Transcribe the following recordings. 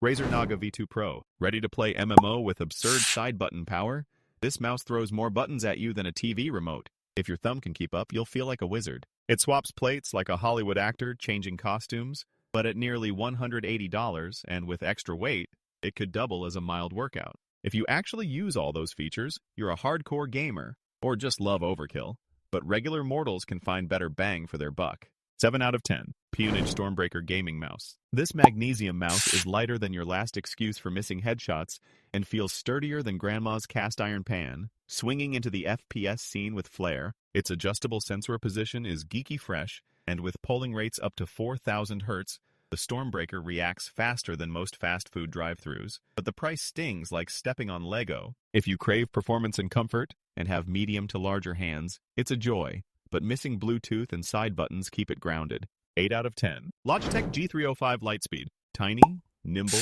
Razer Naga V2 Pro. Ready to play MMO with absurd side button power? This mouse throws more buttons at you than a TV remote. If your thumb can keep up, you'll feel like a wizard. It swaps plates like a Hollywood actor changing costumes, but at nearly $180 and with extra weight, it could double as a mild workout. If you actually use all those features, you're a hardcore gamer, or just love overkill. But regular mortals can find better bang for their buck. 7 out of 10. Pwnage StormBreaker Gaming Mouse. This magnesium mouse is lighter than your last excuse for missing headshots and feels sturdier than grandma's cast iron pan, swinging into the FPS scene with flair. Its adjustable sensor position is geeky fresh, and with polling rates up to 4,000 Hz, the StormBreaker reacts faster than most fast food drive-thrus, but the price stings like stepping on Lego. If you crave performance and comfort, and have medium to larger hands, it's a joy, but missing Bluetooth and side buttons keep it grounded. 8 out of 10. Logitech G305 Lightspeed. Tiny, nimble,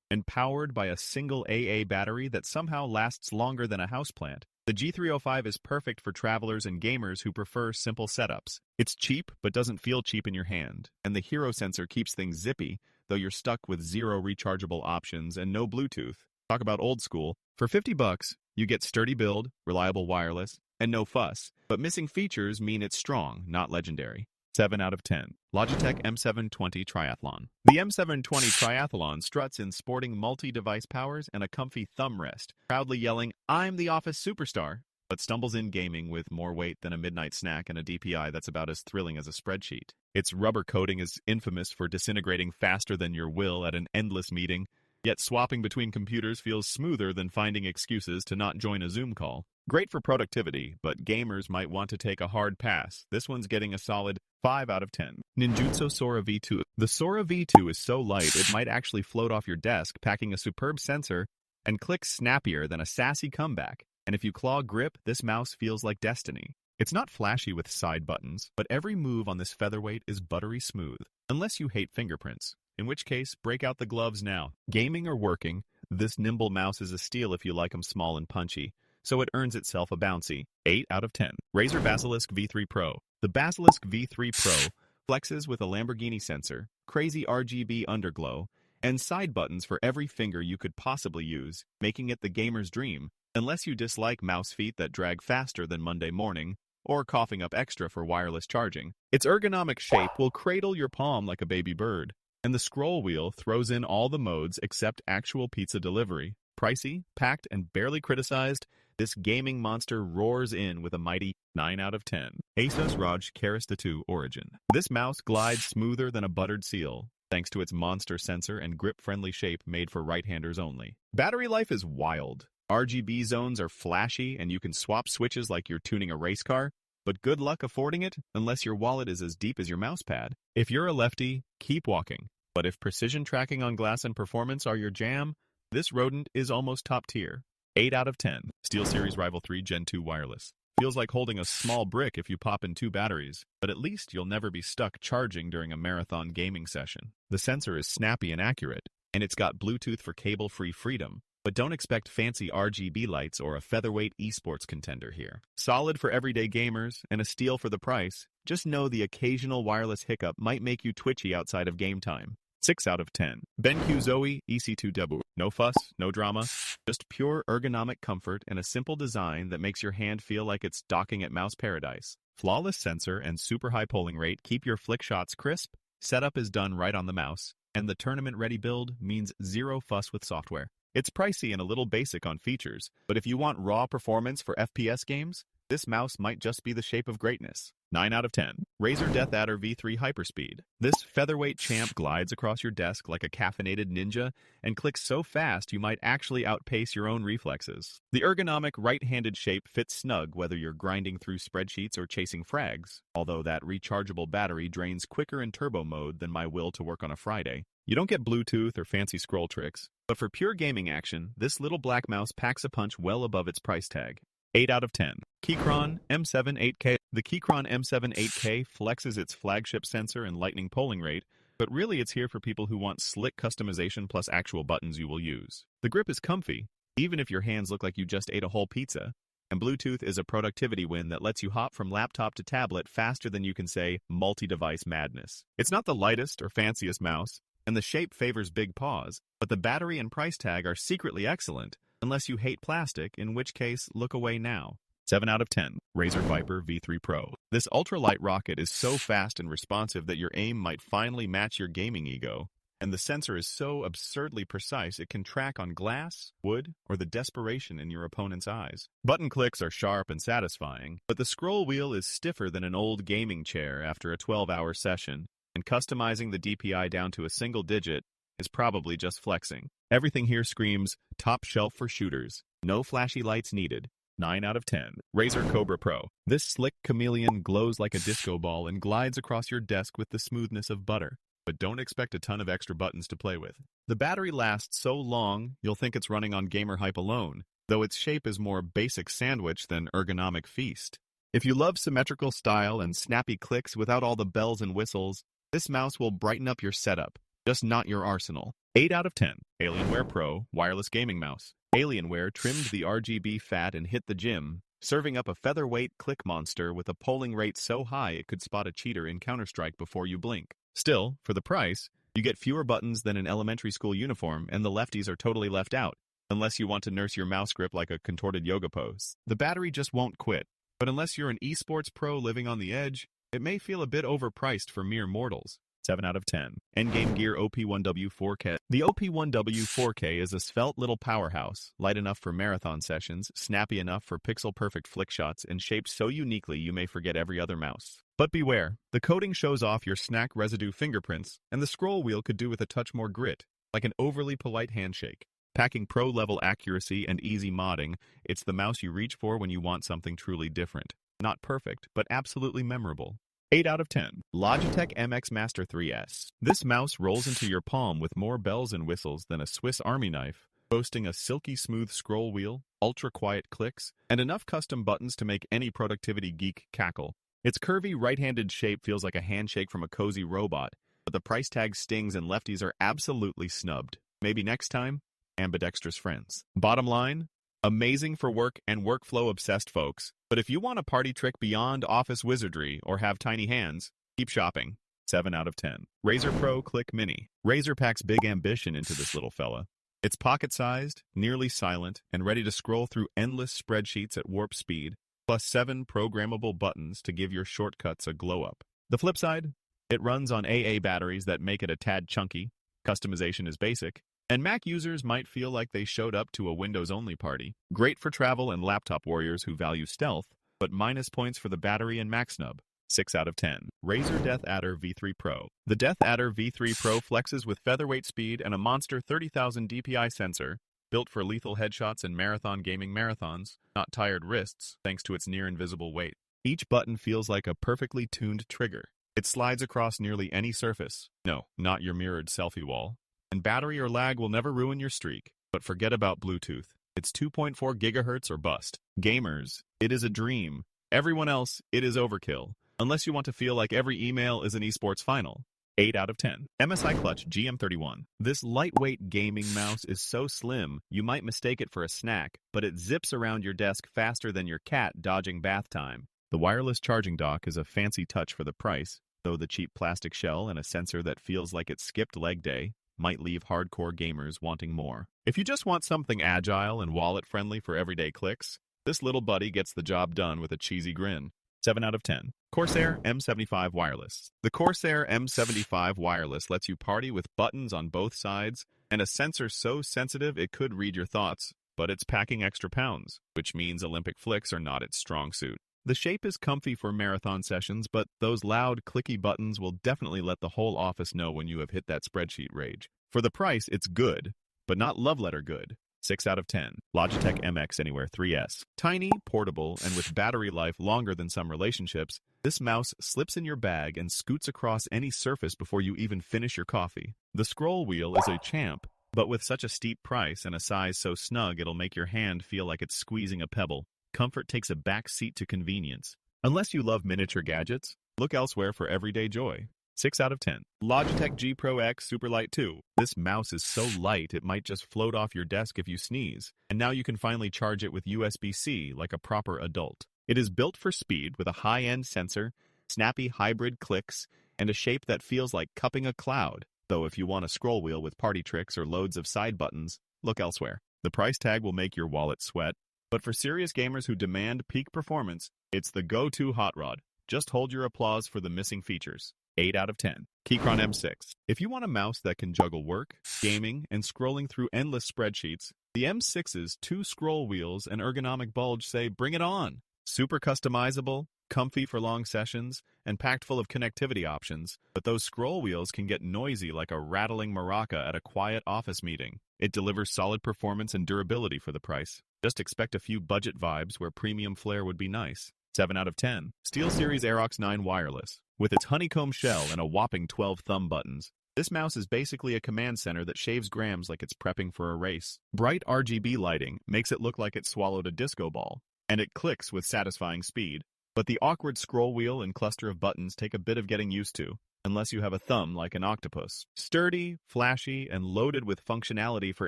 and powered by a single AA battery that somehow lasts longer than a houseplant. The G305 is perfect for travelers and gamers who prefer simple setups. It's cheap, but doesn't feel cheap in your hand, and the hero sensor keeps things zippy, though you're stuck with 0 rechargeable options and no Bluetooth. Talk about old school. For $50, you get sturdy build, reliable wireless, and no fuss, but missing features mean it's strong, not legendary. 7 out of 10. Logitech M720 Triathlon. The M720 Triathlon struts in sporting multi-device powers and a comfy thumb rest, proudly yelling, "I'm the office superstar," but stumbles in gaming with more weight than a midnight snack and a DPI that's about as thrilling as a spreadsheet. Its rubber coating is infamous for disintegrating faster than your will at an endless meeting, yet swapping between computers feels smoother than finding excuses to not join a Zoom call. Great for productivity, but gamers might want to take a hard pass. This one's getting a solid 5 out of 10. Ninjutsu Sora V2. The Sora V2 is so light it might actually float off your desk, packing a superb sensor and clicks snappier than a sassy comeback. And if you claw grip, this mouse feels like destiny. It's not flashy with side buttons, but every move on this featherweight is buttery smooth. Unless you hate fingerprints, in which case, break out the gloves now. Gaming or working, this nimble mouse is a steal if you like them small and punchy, so it earns itself a bouncy 8 out of 10. Razer Basilisk V3 Pro. The Basilisk V3 Pro flexes with a Lamborghini sensor, crazy RGB underglow, and side buttons for every finger you could possibly use, making it the gamer's dream, unless you dislike mouse feet that drag faster than Monday morning, or coughing up extra for wireless charging. Its ergonomic shape will cradle your palm like a baby bird, and the scroll wheel throws in all the modes except actual pizza delivery. Pricey, packed, and barely criticized, this gaming monster roars in with a mighty 9 out of 10. Asus ROG Karista 2 Origin. This mouse glides smoother than a buttered seal, thanks to its monster sensor and grip-friendly shape made for right-handers only. Battery life is wild. RGB zones are flashy, and you can swap switches like you're tuning a race car, but good luck affording it unless your wallet is as deep as your mousepad. If you're a lefty, keep walking. But if precision tracking on glass and performance are your jam, this rodent is almost top tier. 8 out of 10. SteelSeries Rival 3 Gen 2 Wireless. Feels like holding a small brick if you pop in 2 batteries, but at least you'll never be stuck charging during a marathon gaming session. The sensor is snappy and accurate, and it's got Bluetooth for cable-free freedom. But don't expect fancy RGB lights or a featherweight esports contender here. Solid for everyday gamers and a steal for the price. Just know the occasional wireless hiccup might make you twitchy outside of game time. 6 out of 10. BenQ Zoe EC2 Debu. No fuss, no drama, just pure ergonomic comfort and a simple design that makes your hand feel like it's docking at mouse paradise. Flawless sensor and super high polling rate keep your flick shots crisp, setup is done right on the mouse, and the tournament-ready build means 0 fuss with software. It's pricey and a little basic on features, but if you want raw performance for FPS games, this mouse might just be the shape of greatness. 9 out of 10. Razer DeathAdder V3 Hyperspeed. This featherweight champ glides across your desk like a caffeinated ninja and clicks so fast you might actually outpace your own reflexes. The ergonomic right-handed shape fits snug whether you're grinding through spreadsheets or chasing frags, although that rechargeable battery drains quicker in turbo mode than my will to work on a Friday. You don't get Bluetooth or fancy scroll tricks, but for pure gaming action, this little black mouse packs a punch well above its price tag. 8 out of 10. Keychron M7 8K. The Keychron M7 8K flexes its flagship sensor and lightning polling rate, but really it's here for people who want slick customization plus actual buttons you will use. The grip is comfy, even if your hands look like you just ate a whole pizza, and Bluetooth is a productivity win that lets you hop from laptop to tablet faster than you can say multi-device madness. It's not the lightest or fanciest mouse, and the shape favors big paws, but the battery and price tag are secretly excellent, unless you hate plastic, in which case, look away now. 7 out of 10. Razer Viper V3 Pro. This ultralight rocket is so fast and responsive that your aim might finally match your gaming ego, and the sensor is so absurdly precise it can track on glass, wood, or the desperation in your opponent's eyes. Button clicks are sharp and satisfying, but the scroll wheel is stiffer than an old gaming chair after a 12-hour session, and customizing the DPI down to a single digit is probably just flexing. Everything here screams, top shelf for shooters. No flashy lights needed. 9 out of 10. Razer Cobra Pro. This slick chameleon glows like a disco ball and glides across your desk with the smoothness of butter. But don't expect a ton of extra buttons to play with. The battery lasts so long, you'll think it's running on gamer hype alone, though its shape is more basic sandwich than ergonomic feast. If you love symmetrical style and snappy clicks without all the bells and whistles, this mouse will brighten up your setup, just not your arsenal. 8 out of 10. Alienware Pro Wireless Gaming Mouse. Alienware trimmed the RGB fat and hit the gym, serving up a featherweight click monster with a polling rate so high it could spot a cheater in Counter-Strike before you blink. Still, for the price, you get fewer buttons than an elementary school uniform, and the lefties are totally left out, unless you want to nurse your mouse grip like a contorted yoga pose. The battery just won't quit, but unless you're an esports pro living on the edge, it may feel a bit overpriced for mere mortals. 7 out of 10. Endgame Gear OP1W 4K. The OP1W 4K is a svelte little powerhouse, light enough for marathon sessions, snappy enough for pixel-perfect flick shots, and shaped so uniquely you may forget every other mouse. But beware, the coating shows off your snack residue fingerprints, and the scroll wheel could do with a touch more grit, like an overly polite handshake. Packing pro-level accuracy and easy modding, it's the mouse you reach for when you want something truly different. Not perfect, but absolutely memorable. 8 out of 10. Logitech MX Master 3S. This mouse rolls into your palm with more bells and whistles than a Swiss Army knife, boasting a silky smooth scroll wheel, ultra-quiet clicks, and enough custom buttons to make any productivity geek cackle. Its curvy right-handed shape feels like a handshake from a cozy robot, but the price tag stings and lefties are absolutely snubbed. Maybe next time? Ambidextrous friends. Bottom line? Amazing for work and workflow-obsessed folks, but if you want a party trick beyond office wizardry or have tiny hands, keep shopping. 7 out of 10. Razer Pro Click Mini. Razer packs big ambition into this little fella. It's pocket-sized, nearly silent, and ready to scroll through endless spreadsheets at warp speed, plus 7 programmable buttons to give your shortcuts a glow-up. The flip side? It runs on AA batteries that make it a tad chunky, customization is basic, and Mac users might feel like they showed up to a Windows-only party. Great for travel and laptop warriors who value stealth, but minus points for the battery and Mac snub. 6 out of 10. Razer Death Adder V3 Pro. The Death Adder V3 Pro flexes with featherweight speed and a monster 30,000 DPI sensor, built for lethal headshots and marathon gaming marathons, not tired wrists, thanks to its near-invisible weight. Each button feels like a perfectly tuned trigger. It slides across nearly any surface. No, not your mirrored selfie wall. And battery or lag will never ruin your streak. But forget about Bluetooth. It's 2.4 gigahertz or bust. Gamers, it is a dream. Everyone else, it is overkill. Unless you want to feel like every email is an esports final. 8 out of 10. MSI Clutch GM31. This lightweight gaming mouse is so slim, you might mistake it for a snack, but it zips around your desk faster than your cat dodging bath time. The wireless charging dock is a fancy touch for the price, though the cheap plastic shell and a sensor that feels like it skipped leg day might leave hardcore gamers wanting more. If you just want something agile and wallet-friendly for everyday clicks, this little buddy gets the job done with a cheesy grin. 7 out of 10. Corsair M75 Wireless. The Corsair M75 Wireless lets you party with buttons on both sides and a sensor so sensitive it could read your thoughts, but it's packing extra pounds, which means Olympic flicks are not its strong suit. The shape is comfy for marathon sessions, but those loud, clicky buttons will definitely let the whole office know when you have hit that spreadsheet rage. For the price, it's good, but not love letter good. 6 out of 10. Logitech MX Anywhere 3S. Tiny, portable, and with battery life longer than some relationships, this mouse slips in your bag and scoots across any surface before you even finish your coffee. The scroll wheel is a champ, but with such a steep price and a size so snug it'll make your hand feel like it's squeezing a pebble. Comfort takes a back seat to convenience. Unless you love miniature gadgets, look elsewhere for everyday joy. 6 out of 10. Logitech G Pro X Superlight 2. This mouse is so light it might just float off your desk if you sneeze, and now you can finally charge it with USB-C like a proper adult. It is built for speed with a high-end sensor, snappy hybrid clicks, and a shape that feels like cupping a cloud. Though if you want a scroll wheel with party tricks or loads of side buttons, look elsewhere. The price tag will make your wallet sweat, but for serious gamers who demand peak performance, it's the go-to hot rod. Just hold your applause for the missing features. 8 out of 10. Keychron M6. If you want a mouse that can juggle work, gaming, and scrolling through endless spreadsheets, the M6's 2 scroll wheels and ergonomic bulge say bring it on. Super customizable, comfy for long sessions, and packed full of connectivity options, but those scroll wheels can get noisy like a rattling maraca at a quiet office meeting. It delivers solid performance and durability for the price. Just expect a few budget vibes where premium flair would be nice. 7 out of 10. SteelSeries Aerox 9 Wireless. With its honeycomb shell and a whopping 12 thumb buttons, this mouse is basically a command center that shaves grams like it's prepping for a race. Bright RGB lighting makes it look like it swallowed a disco ball, and it clicks with satisfying speed. But the awkward scroll wheel and cluster of buttons take a bit of getting used to, unless you have a thumb like an octopus. Sturdy, flashy, and loaded with functionality for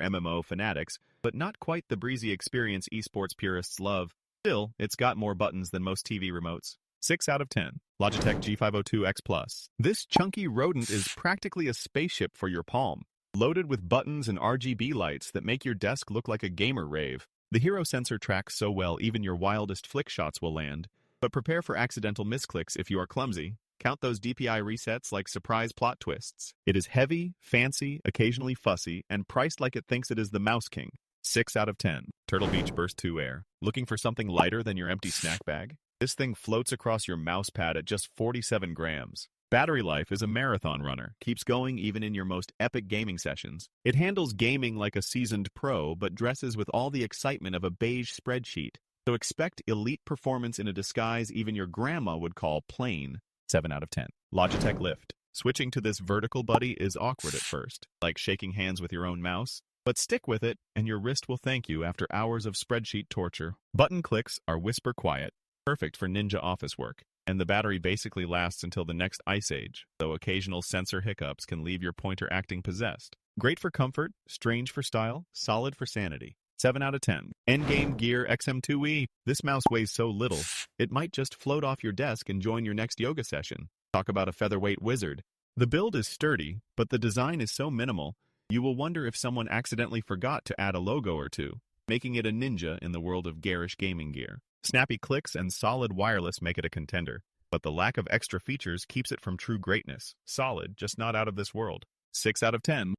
MMO fanatics, but not quite the breezy experience esports purists love. Still, it's got more buttons than most TV remotes. 6 out of 10. Logitech G502 X Plus. This chunky rodent is practically a spaceship for your palm, loaded with buttons and RGB lights that make your desk look like a gamer rave. The hero sensor tracks so well even your wildest flick shots will land, but prepare for accidental misclicks if you are clumsy. Count those DPI resets like surprise plot twists. It is heavy, fancy, occasionally fussy, and priced like it thinks it is the Mouse King. 6 out of 10. Turtle Beach Burst 2 Air. Looking for something lighter than your empty snack bag? This thing floats across your mouse pad at just 47 grams. Battery life is a marathon runner, keeps going even in your most epic gaming sessions. It handles gaming like a seasoned pro, but dresses with all the excitement of a beige spreadsheet. So expect elite performance in a disguise even your grandma would call plain. 7 out of 10. Logitech Lift. Switching to this vertical buddy is awkward at first, like shaking hands with your own mouse. But stick with it, and your wrist will thank you after hours of spreadsheet torture. Button clicks are whisper quiet, perfect for ninja office work, and the battery basically lasts until the next ice age, though occasional sensor hiccups can leave your pointer acting possessed. Great for comfort, strange for style, solid for sanity. 7 out of 10. Endgame Gear XM2E. This mouse weighs so little, it might just float off your desk and join your next yoga session. Talk about a featherweight wizard. The build is sturdy, but the design is so minimal, you will wonder if someone accidentally forgot to add a logo or two, making it a ninja in the world of garish gaming gear. Snappy clicks and solid wireless make it a contender, but the lack of extra features keeps it from true greatness. Solid, just not out of this world. 6 out of 10.